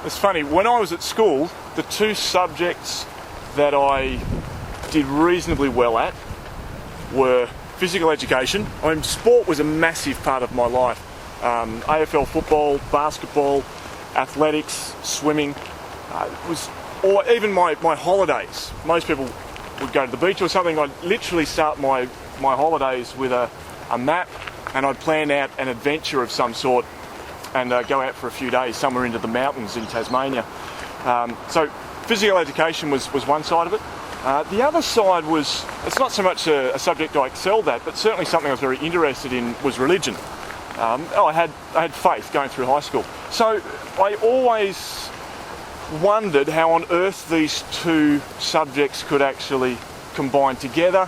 It's funny, when I was at school, the two subjects that I did reasonably well at were physical education. I mean, sport was a massive part of my life. AFL football, basketball, athletics, swimming. Or even my holidays. Most people would go to the beach or something. I'd literally start my holidays with a map, and I'd plan out an adventure of some sort and go out for a few days somewhere into the mountains in Tasmania. So physical education was one side of it. The other side was, it's not so much a subject I excelled at, but certainly something I was very interested in was religion. I had faith going through high school. So I always wondered how on earth these two subjects could actually combine together.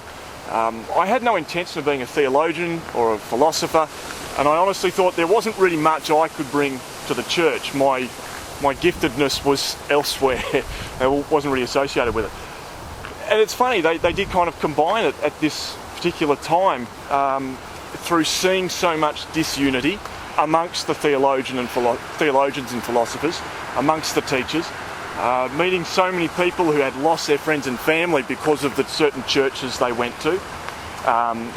I had no intention of being a theologian or a philosopher, and I honestly thought there wasn't really much I could bring to the church. My giftedness was elsewhere. It wasn't really associated with it. And it's funny, they did kind of combine it at this particular time through seeing so much disunity amongst the theologians and philosophers, amongst the teachers, meeting so many people who had lost their friends and family because of the certain churches they went to.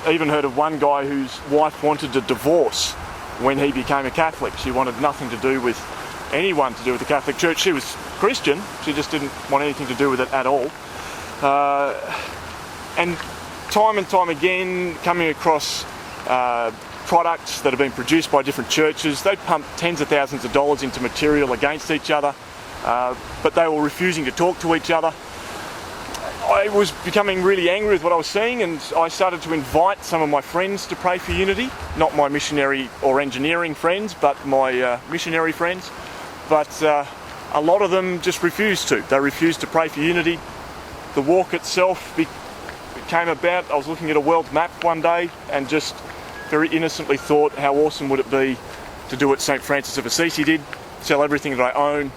Even heard of one guy whose wife wanted a divorce when he became a Catholic. She wanted nothing to do with anyone to do with the Catholic Church. She was Christian, she just didn't want anything to do with it at all. And time again, coming across products that have been produced by different churches. They pumped tens of thousands of dollars into material against each other, but they were refusing to talk to each other. I was becoming really angry with what I was seeing, and I started to invite some of my friends to pray for unity. Not my missionary or engineering friends, but my missionary friends. But a lot of them just refused to. They refused to pray for unity. The walk itself came about. I was looking at a world map one day and just very innocently thought, how awesome would it be to do what St. Francis of Assisi did, sell everything that I own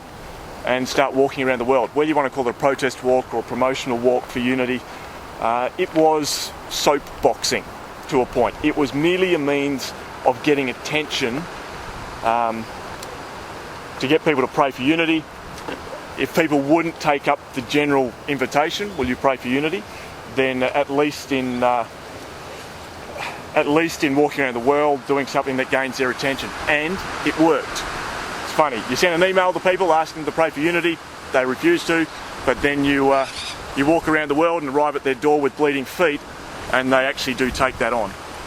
and start walking around the world. Whether you want to call it a protest walk or a promotional walk for unity, it was soapboxing to a point. It was merely a means of getting attention, to get people to pray for unity. If people wouldn't take up the general invitation, will you pray for unity, then at least in walking around the world doing something that gains their attention. And it worked. It's funny, you send an email to people asking them to pray for unity, they refuse to, but then you walk around the world and arrive at their door with bleeding feet, and they actually do take that on.